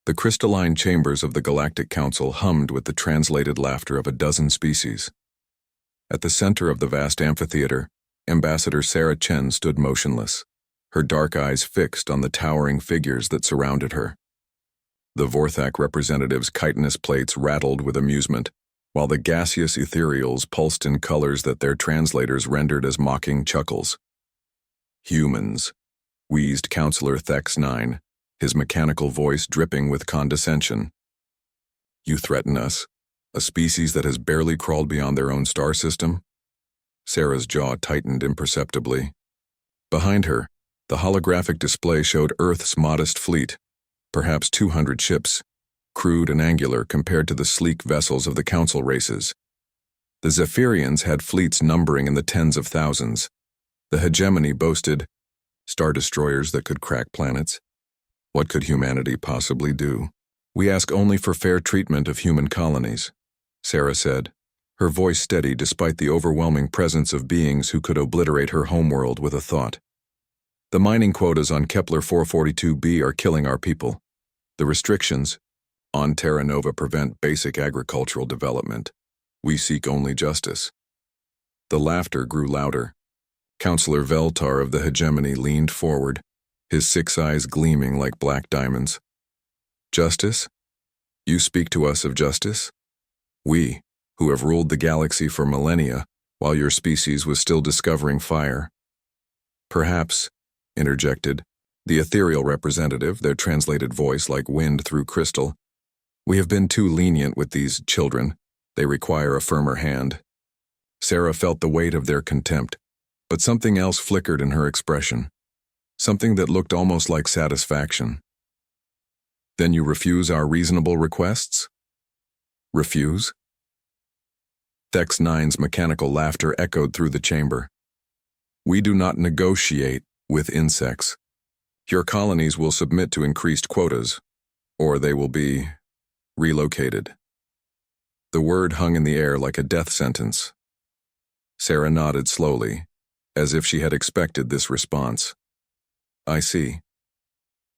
The crystalline chambers of the Galactic Council hummed with the translated laughter of a dozen species. At the center of the vast amphitheater, Ambassador Sarah Chen stood motionless, her dark eyes fixed on the towering figures that surrounded her. The Vorthak representatives' chitinous plates rattled with amusement, while the gaseous ethereals pulsed in colors that their translators rendered as mocking chuckles. "Humans," wheezed Counselor Thex-9, his mechanical voice dripping with condescension. "You threaten us, a species that has barely crawled beyond their own star system?" Sarah's jaw tightened imperceptibly. Behind her, the holographic display showed Earth's modest fleet, perhaps 200 ships, crude and angular compared to the sleek vessels of the Council races. The Zephyrians had fleets numbering in the tens of thousands. The hegemony boasted star destroyers that could crack planets. What could humanity possibly do? "We ask only for fair treatment of human colonies," Sarah said, her voice steady despite the overwhelming presence of beings who could obliterate her homeworld with a thought. "The mining quotas on Kepler 442b are killing our people. The restrictions on Terra Nova prevent basic agricultural development. We seek only justice." The laughter grew louder. Counselor Veltar of the hegemony leaned forward, his 6 eyes gleaming like black diamonds. "Justice? You speak to us of justice? We, who have ruled the galaxy for millennia, while your species was still discovering fire." "Perhaps," interjected the ethereal representative, their translated voice like wind through crystal, "we have been too lenient with these children. They require a firmer hand." Sarah felt the weight of their contempt, but something else flickered in her expression. Something that looked almost like satisfaction. "Then you refuse our reasonable requests?" "Refuse?" Thex-9's mechanical laughter echoed through the chamber. "We do not negotiate with insects. Your colonies will submit to increased quotas, or they will be relocated." The word hung in the air like a death sentence. Sarah nodded slowly, as if she had expected this response. "I see.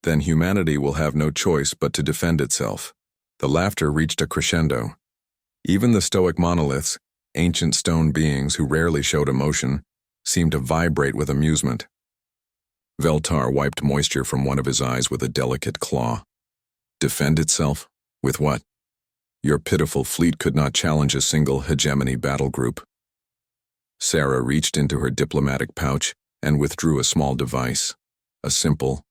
Then humanity will have no choice but to defend itself." The laughter reached a crescendo. Even the stoic monoliths, ancient stone beings who rarely showed emotion, seemed to vibrate with amusement. Veltar wiped moisture from one of his eyes with a delicate claw. "Defend itself? With what? Your pitiful fleet could not challenge a single hegemony battle group." Sarah reached into her diplomatic pouch and withdrew a small device, a simple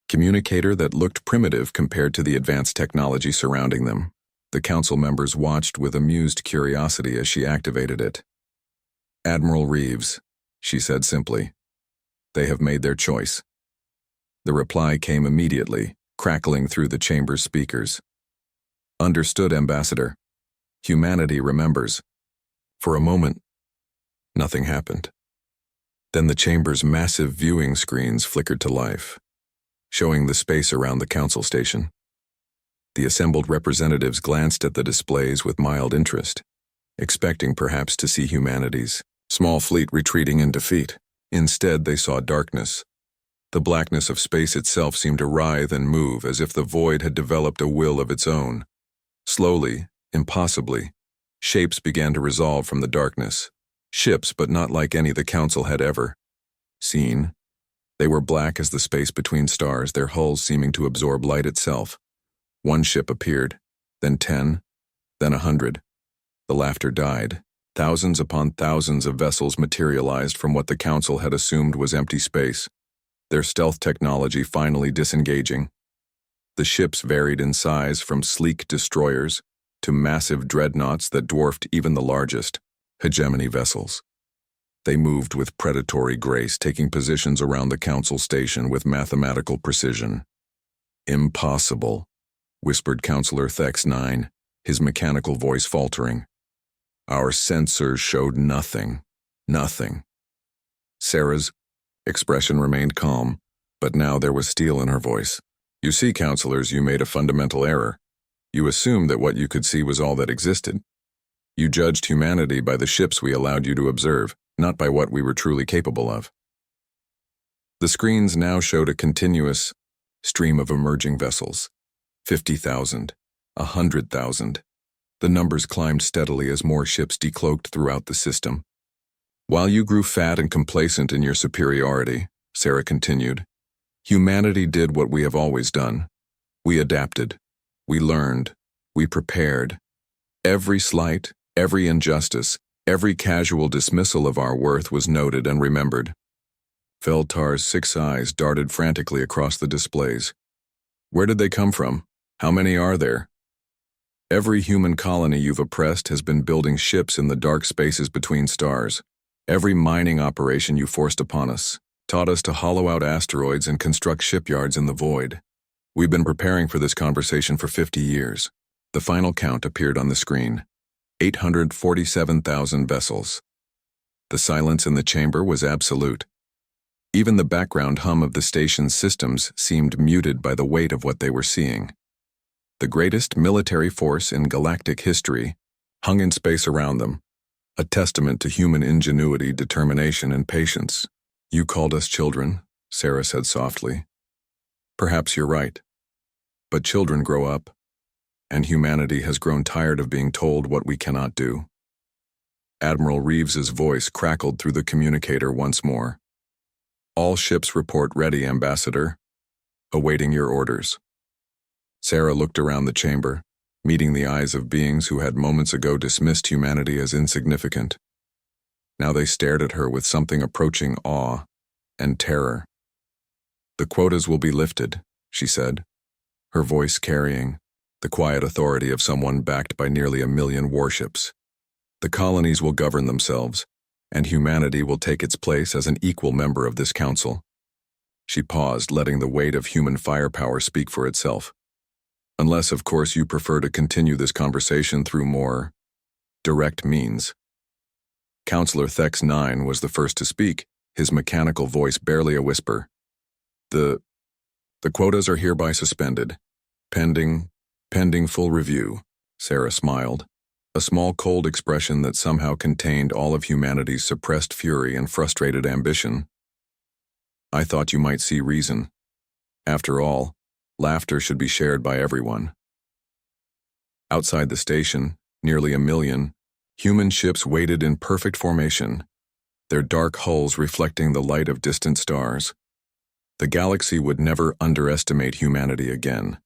communicator that looked primitive compared to the advanced technology surrounding them. The council members watched with amused curiosity as she activated it. "Admiral Reeves," she said simply. "They have made their choice." The reply came immediately, crackling through the chamber's speakers. "Understood, Ambassador. Humanity remembers." For a moment, nothing happened. Then the chamber's massive viewing screens flickered to life, showing the space around the council station. The assembled representatives glanced at the displays with mild interest, expecting perhaps to see humanity's small fleet retreating in defeat. Instead, they saw darkness. The blackness of space itself seemed to writhe and move as if the void had developed a will of its own. Slowly, impossibly, shapes began to resolve from the darkness. Ships, but not like any the council had ever seen. They were black as the space between stars, their hulls seeming to absorb light itself. One ship appeared, then 10, then 100. The laughter died. Thousands upon thousands of vessels materialized from what the council had assumed was empty space, their stealth technology finally disengaging. The ships varied in size from sleek destroyers to massive dreadnoughts that dwarfed even the largest hegemony vessels. They moved with predatory grace, taking positions around the council station with mathematical precision. "Impossible," whispered Counselor Thex-9, his mechanical voice faltering. "Our sensors showed nothing. Nothing." Sarah's expression remained calm, but now there was steel in her voice. "You see, counselors, you made a fundamental error. You assumed that what you could see was all that existed. You judged humanity by the ships we allowed you to observe, not by what we were truly capable of." The screens now showed a continuous stream of emerging vessels. 50,000, 100,000. The numbers climbed steadily as more ships decloaked throughout the system. While you grew fat and complacent in your superiority, Sarah continued, humanity did what we have always done. We adapted. We learned. We prepared. Every slight, every injustice, every casual dismissal of our worth was noted and remembered. Feltar's 6 eyes darted frantically across the displays. Where did they come from? How many are there? Every human colony you've oppressed has been building ships in the dark spaces between stars. Every mining operation you forced upon us taught us to hollow out asteroids and construct shipyards in the void. We've been preparing for this conversation for 50 years. The final count appeared on the screen. 847,000 vessels. The silence in the chamber was absolute. Even the background hum of the station's systems seemed muted by the weight of what they were seeing. The greatest military force in galactic history hung in space around them, a testament to human ingenuity, determination, and patience. You called us children, Sarah said softly. Perhaps you're right. But children grow up, and humanity has grown tired of being told what we cannot do. Admiral Reeves's voice crackled through the communicator once more. All ships report ready, Ambassador. Awaiting your orders. Sarah looked around the chamber, meeting the eyes of beings who had moments ago dismissed humanity as insignificant. Now they stared at her with something approaching awe and terror. The quotas will be lifted, she said, her voice carrying the quiet authority of someone backed by nearly 1 million warships. The colonies will govern themselves, and humanity will take its place as an equal member of this council. She paused, letting the weight of human firepower speak for itself. Unless, of course, you prefer to continue this conversation through more direct means. Counselor Thex 9 was the first to speak, his mechanical voice barely a whisper. The quotas are hereby suspended. Pending full review, Sarah smiled, a small cold expression that somehow contained all of humanity's suppressed fury and frustrated ambition. I thought you might see reason. After all, laughter should be shared by everyone. Outside the station, nearly 1 million, human ships waited in perfect formation, their dark hulls reflecting the light of distant stars. The galaxy would never underestimate humanity again.